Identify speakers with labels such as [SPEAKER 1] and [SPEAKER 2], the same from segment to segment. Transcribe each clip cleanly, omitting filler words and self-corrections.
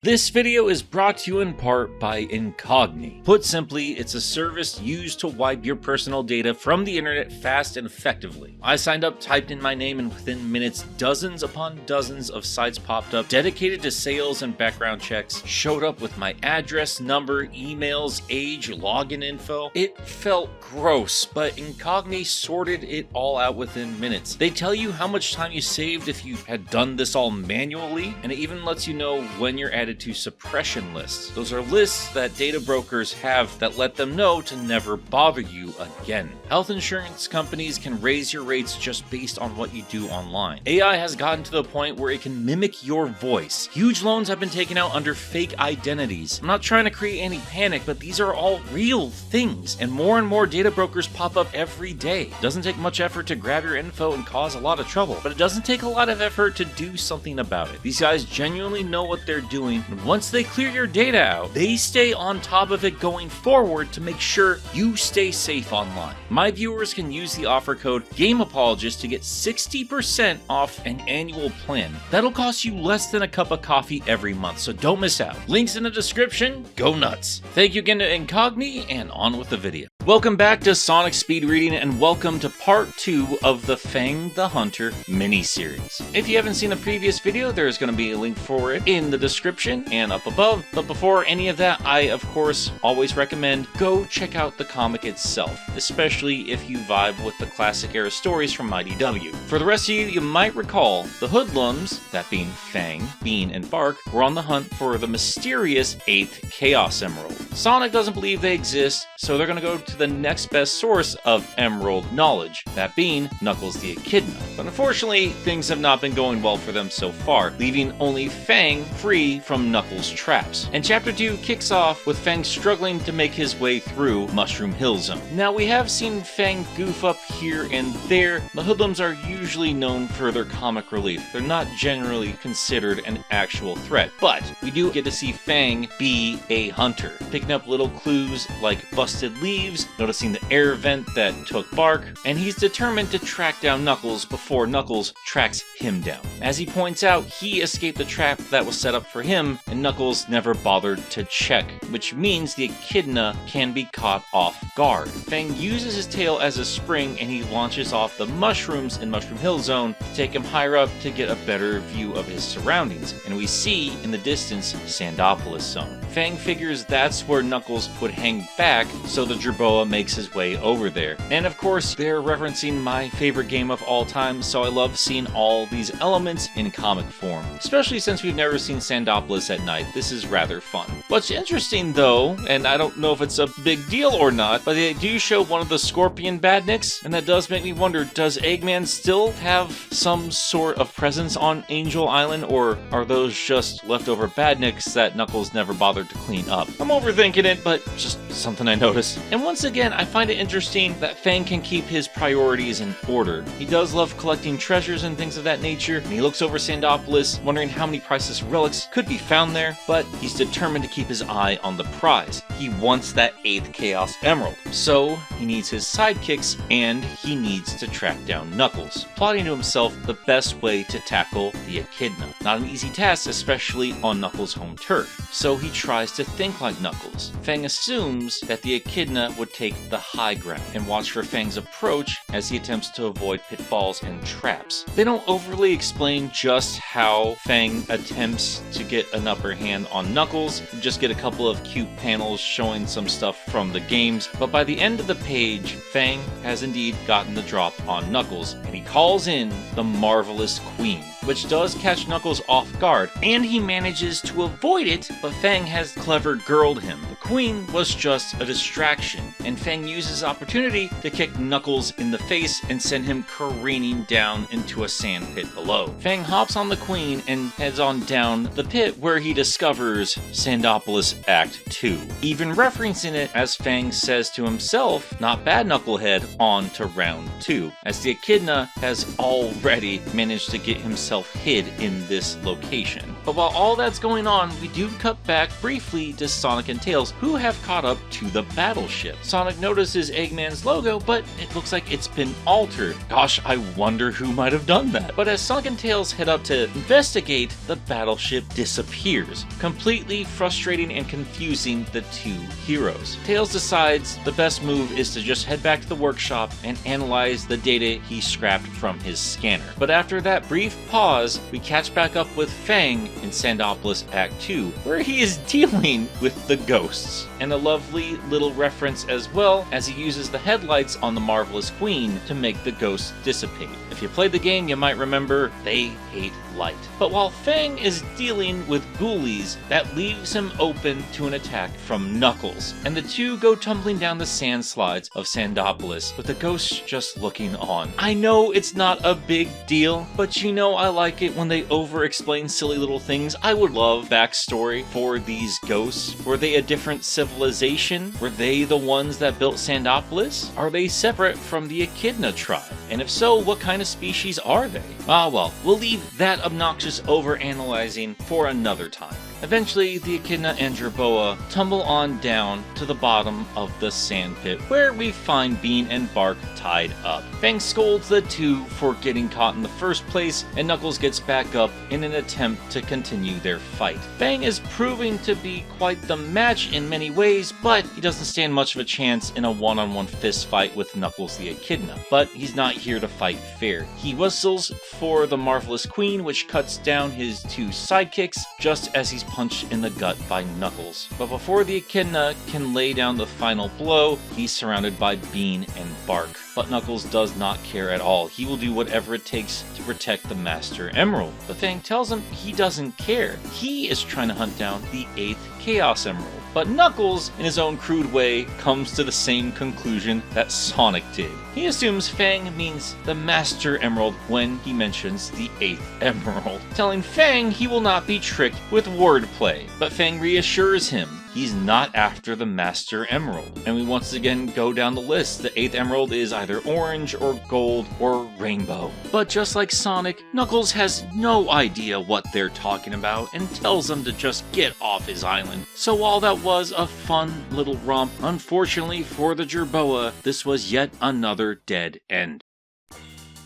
[SPEAKER 1] This video is brought to you in part by Incogni. Put simply, it's a service used to wipe your personal data from the internet fast and effectively. I signed up, typed in my name, and within minutes, dozens upon dozens of sites popped up dedicated to sales and background checks, showed up with my address, number, emails, age, login info. It felt gross, but Incogni sorted it all out within minutes. They tell you how much time you saved if you had done this all manually, and it even lets you know when you're added to suppression lists. Those are lists that data brokers have that let them know to never bother you again. Health insurance companies can raise your rates just based on what you do online. AI has gotten to the point where it can mimic your voice. Huge loans have been taken out under fake identities. I'm not trying to create any panic, but these are all real things, and more data brokers pop up every day. It doesn't take much effort to grab your info and cause a lot of trouble, but it doesn't take a lot of effort to do something about it. These guys genuinely know what they're doing, and once they clear your data out, they stay on top of it going forward to make sure you stay safe online. My viewers can use the offer code GameApologist to get 60% off an annual plan. That'll cost you less than a cup of coffee every month, so don't miss out. Links in the description. Go nuts. Thank you again to Incogni, and on with the video. Welcome back to Sonic Speed Reading, and welcome to part 2 of the Fang the Hunter mini-series. If you haven't seen the previous video, there's going to be a link for it in the description and up above. But before any of that, I, of course, always recommend go check out the comic itself, especially if you vibe with the classic era stories from IDW. For the rest of you, you might recall the Hoodlums, that being Fang, Bean, and Bark, were on the hunt for the mysterious 8th Chaos Emerald. Sonic doesn't believe they exist, so they're going to go to the next best source of emerald knowledge, that being Knuckles the Echidna. But unfortunately, things have not been going well for them so far, leaving only Fang free from Knuckles' traps. And Chapter 2 kicks off with Fang struggling to make his way through Mushroom Hill Zone. Now, we have seen Fang goof up here and there. The Hoodlums are usually known for their comic relief. They're not generally considered an actual threat, but we do get to see Fang be a hunter, picking up little clues like busted leaves, noticing the air vent that took Bark, and he's determined to track down Knuckles before Knuckles tracks him down. As he points out, he escaped the trap that was set up for him, and Knuckles never bothered to check, which means the Echidna can be caught off guard. Fang uses his tail as a spring, and he launches off the mushrooms in Mushroom Hill Zone to take him higher up to get a better view of his surroundings, and we see in the distance Sandopolis Zone. Fang figures that's where Knuckles would hang back, so the Jerboa makes his way over there. And of course, they're referencing my favorite game of all time, so I love seeing all these elements in comic form. Especially since we've never seen Sandopolis at night, this is rather fun. What's interesting though, and I don't know if it's a big deal or not, but they do show one of the Scorpion Badniks, and that does make me wonder, does Eggman still have some sort of presence on Angel Island, or are those just leftover Badniks that Knuckles never bothered to clean up? I'm overthinking it, but just something I noticed. And once again, I find it interesting that Fang can keep his priorities in order. He does love collecting treasures and things of that nature, and he looks over Sandopolis, wondering how many priceless relics could be found there, but he's determined to keep his eye on the prize. He wants that 8th Chaos Emerald. So, he needs his sidekicks, and he needs to track down Knuckles, plotting to himself the best way to tackle the Echidna. Not an easy task, especially on Knuckles' home turf. So he tries to think like Knuckles. Fang assumes that the Echidna would take the high ground and watch for Fang's approach as he attempts to avoid pitfalls and traps. They don't overly explain just how Fang attempts to get an upper hand on Knuckles. We just get a couple of cute panels showing some stuff from the games, but by the end of the page, Fang has indeed gotten the drop on Knuckles, and he calls in the Marvelous Queen, which does catch Knuckles off guard, and he manages to avoid it, but Fang has clever girled him. The Queen was just a distraction, and Fang uses opportunity to kick Knuckles in the face and send him careening down into a sand pit below. Fang hops on the Queen and heads on down the pit where he discovers Sandopolis Act 2, even referencing it as Fang says to himself, "Not bad, Knucklehead," on to round 2, as the Echidna has already managed to get himself hid in this location. But while all that's going on, we do cut back briefly to Sonic and Tails, who have caught up to the battleship. Sonic notices Eggman's logo, but it looks like it's been altered. Gosh, I wonder who might have done that. But as Sonic and Tails head up to investigate, the battleship disappears, completely frustrating and confusing the two heroes. Tails decides the best move is to just head back to the workshop and analyze the data he scrapped from his scanner. But after that brief pause, we catch back up with Fang in Sandopolis Act 2, where he is dealing with the ghosts. And a lovely little reference as well, as he uses the headlights on the Marvelous Queen to make the ghosts dissipate. If you played the game, you might remember they hate light. But while Fang is dealing with ghoulies, that leaves him open to an attack from Knuckles, and the two go tumbling down the sand slides of Sandopolis, with the ghosts just looking on. I know it's not a big deal, but you know I like it when they over-explain silly little things. I would love backstory for these ghosts. Were they a different civilization? Were they the ones that built Sandopolis? Are they separate from the Echidna tribe? And if so, what kind of species are they? Ah well, we'll leave that obnoxious over-analyzing for another time. Eventually, the Echidna and Jerboa tumble on down to the bottom of the sand pit, where we find Bean and Bark tied up. Fang scolds the two for getting caught in the first place, and Knuckles gets back up in an attempt to continue their fight. Fang is proving to be quite the match in many ways, but he doesn't stand much of a chance in a one-on-one fist fight with Knuckles the Echidna. But he's not here to fight fair. He whistles for the Marvelous Queen, which cuts down his two sidekicks just as he's punched in the gut by Knuckles. But before the Echidna can lay down the final blow, he's surrounded by Bean and Bark. But Knuckles does not care at all. He will do whatever it takes to protect the Master Emerald. But Fang tells him he doesn't care. He is trying to hunt down the 8th Chaos Emerald. But Knuckles, in his own crude way, comes to the same conclusion that Sonic did. He assumes Fang means the Master Emerald when he mentions the 8th Emerald, telling Fang he will not be tricked with wordplay. But Fang reassures him he's not after the Master Emerald. And we once again go down the list. The 8th Emerald is either orange or gold or rainbow. But just like Sonic, Knuckles has no idea what they're talking about and tells them to just get off his island. So while that was a fun little romp, unfortunately for the Jerboa, this was yet another dead end.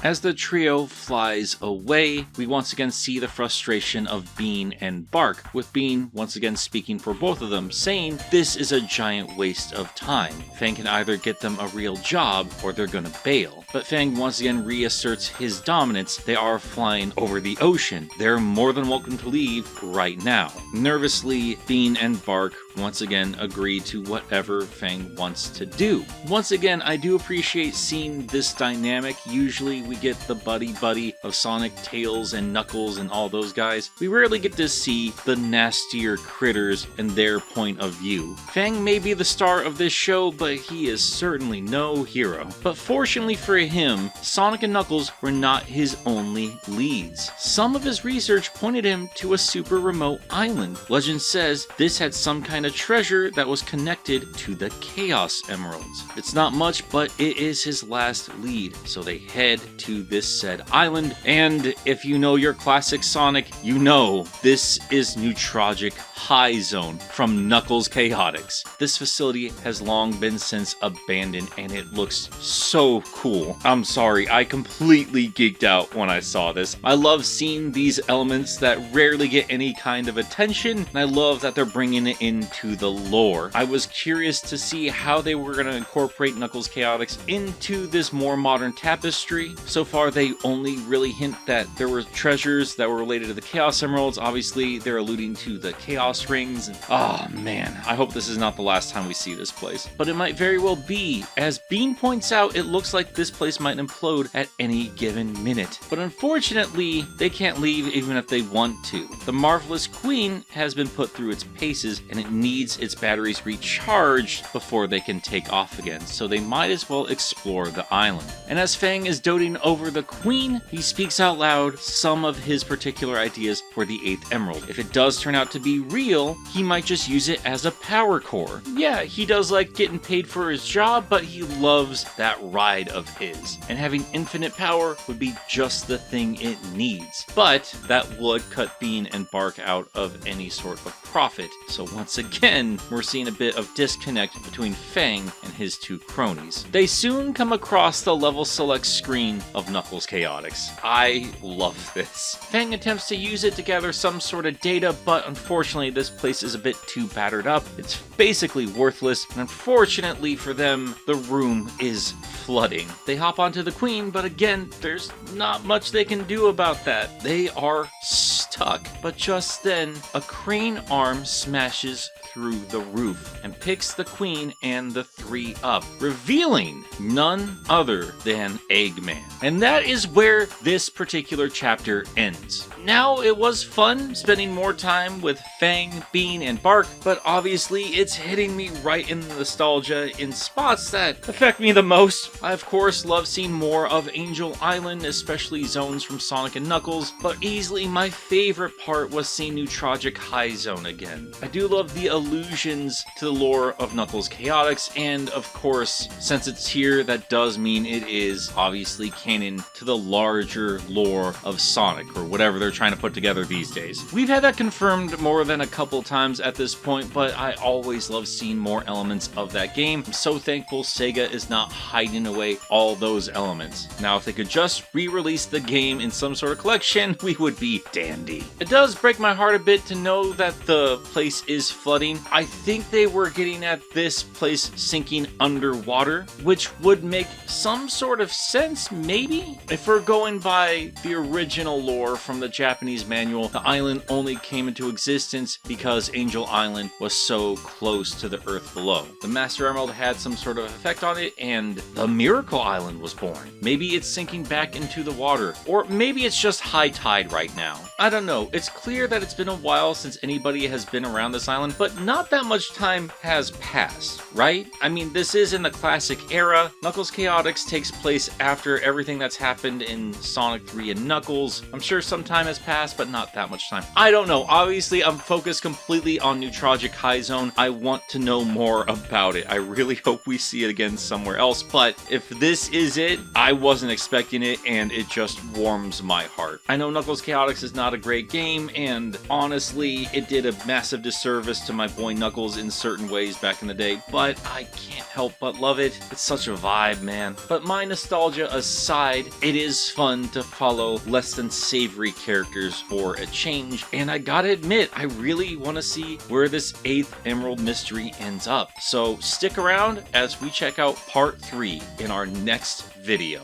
[SPEAKER 1] As the trio flies away, we once again see the frustration of Bean and Bark, with Bean once again speaking for both of them, saying this is a giant waste of time. Fang can either get them a real job or they're gonna bail. But Fang once again reasserts his dominance. They are flying over the ocean. They're more than welcome to leave right now. Nervously, Bean and Bark once again agree to whatever Fang wants to do. Once again, I do appreciate seeing this dynamic. Usually we get the buddy-buddy of Sonic, Tails, and Knuckles and all those guys. We rarely get to see the nastier critters and their point of view. Fang may be the star of this show, but he is certainly no hero. But fortunately for him, Sonic and Knuckles were not his only leads. Some of his research pointed him to a super remote island. Legend says this had some kind of treasure that was connected to the Chaos Emeralds. It's not much, but it is his last lead, so they head to this said island, and if you know your classic Sonic, you know this is Neutrogic High Zone from Knuckles Chaotix. This facility has long been since abandoned, and it looks so cool. I'm sorry, I completely geeked out when I saw this. I love seeing these elements that rarely get any kind of attention, and I love that they're bringing it into the lore. I was curious to see how they were going to incorporate Knuckles Chaotix into this more modern tapestry. So far, they only really hint that there were treasures that were related to the Chaos Emeralds. Obviously, they're alluding to the Chaos Rings. Oh man, I hope this is not the last time we see this place. But it might very well be. As Bean points out, it looks like this place might implode at any given minute. But unfortunately, they can't leave even if they want to. The Marvelous Queen has been put through its paces, and it needs its batteries recharged before they can take off again, so they might as well explore the island. And as Fang is doting over the Queen, he speaks out loud some of his particular ideas for the 8th Emerald. If it does turn out to be real, he might just use it as a power core. Yeah, he does like getting paid for his job, but he loves that ride of his. is, and having infinite power would be just the thing it needs. But that would cut Bean and Bark out of any sort of profit, so once again, we're seeing a bit of disconnect between Fang and his two cronies. They soon come across the level select screen of Knuckles Chaotix. I love this. Fang attempts to use it to gather some sort of data, but unfortunately this place is a bit too battered up. It's basically worthless, and unfortunately for them, the room is flooding. They hop onto the Queen, but again, there's not much they can do about that. They are stuck. But just then, a crane arm smashes through the roof and picks the Queen and the three up, revealing none other than Eggman. And that is where this particular chapter ends. Now, it was fun spending more time with Fang, Bean, and Bark, but obviously it's hitting me right in the nostalgia in spots that affect me the most. I of course love seeing more of Angel Island, especially zones from Sonic and Knuckles, but easily my favorite part was seeing Neutrogic High Zone again. I do love the allusions to the lore of Knuckles Chaotix, and of course, since it's here, that does mean it is obviously canon to the larger lore of Sonic, or whatever they're trying to put together these days. We've had that confirmed more than a couple times at this point, but I always love seeing more elements of that game. I'm so thankful Sega is not hiding away all those elements. Now, if they could just re-release the game in some sort of collection, we would be dandy. It does break my heart a bit to know that the place is flooding. I think they were getting at this place sinking underwater, which would make some sort of sense, maybe? If we're going by the original lore from the Japanese manual, the island only came into existence because Angel Island was so close to the earth below. The Master Emerald had some sort of effect on it, and the Miracle Island was born. Maybe it's sinking back into the water, or maybe it's just high tide right now. I don't know. It's clear that it's been a while since anybody has been around this island, but not that much time has passed, right? I mean, this is in the classic era. Knuckles Chaotix takes place after everything that's happened in Sonic 3 and Knuckles. I'm sure some time has passed, but not that much time. I don't know. Obviously, I'm focused completely on Neutrogic High Zone. I want to know more about it. I really hope we see it again somewhere else, but if this is it, I wasn't expecting it, and it just warms my heart. I know Knuckles Chaotix is not a great game, and honestly, it did a massive disservice to my boy Knuckles in certain ways back in the day, but I can't help but love it. It's such a vibe, man. But my nostalgia aside, it is fun to follow less than savory characters for a change, and I gotta admit, I really want to see where this 8th Emerald mystery ends up. So stick around as we check out part 3 in our next video.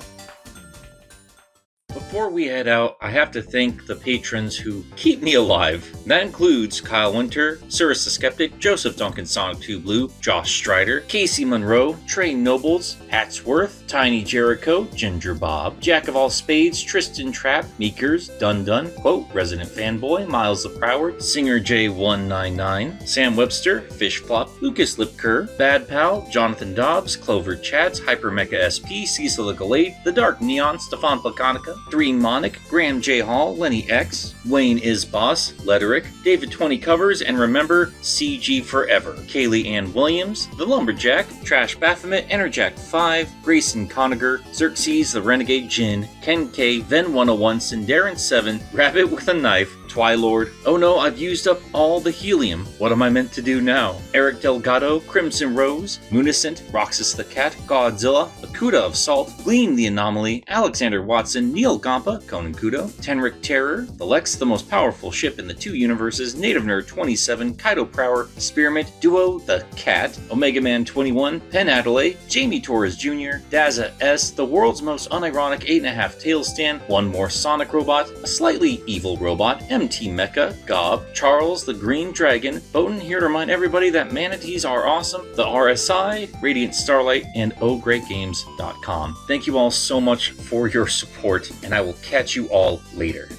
[SPEAKER 1] Before we head out, I have to thank the patrons who keep me alive. That includes Kyle Winter, Cyrus the Skeptic, Joseph Duncan Sonic 2 Blue, Josh Strider, Casey Monroe, Trey Nobles, Hatsworth, Tiny Jericho, Ginger Bob, Jack of All Spades, Tristan Trapp, Meekers, Dun Dun, Quote, Resident Fanboy, Miles the Proward, Singer J199, Sam Webster, Fish Flop, Lucas Lipker, Bad Pal, Jonathan Dobbs, Clover Chats, Hyper Mecha SP, Cecil the Galade, The Dark Neon, Stefan Placonica, Dream Monic, Graham J. Hall, Lenny X, Wayne Is Boss, Letteric, David 20 Covers, and remember, CG Forever, Kaylee Ann Williams, The Lumberjack, Trash Baphomet, Enerjack 5, Grayson Coniger, Xerxes the Renegade Jin, Ken K, Ven 101, Sindarin 7, Rabbit with a Knife, Twilord, Oh No, I've used up all the helium. What am I meant to do now? Eric Delgado, Crimson Rose, Municent, Roxas the Cat, Godzilla, Akuda of Salt, Gleam the Anomaly, Alexander Watson, Neil Gampa, Conan Kudo, Tenric Terror, the Lex, the most powerful ship in the 2 universes, Native Nerd 27, Kaido Prower, Spearmint, Duo, the Cat, Omega Man 21, Penn Adelaide, Jamie Torres Jr., Daza S, the world's most unironic 8.5 tail stand, one more Sonic robot, a slightly evil robot, MT Mecha, Gob, Charles the Green Dragon, Bowden here to remind everybody that manatees are awesome, the RSI, Radiant Starlight, and OGreatGames.com. Thank you all so much for your support, and I will catch you all later.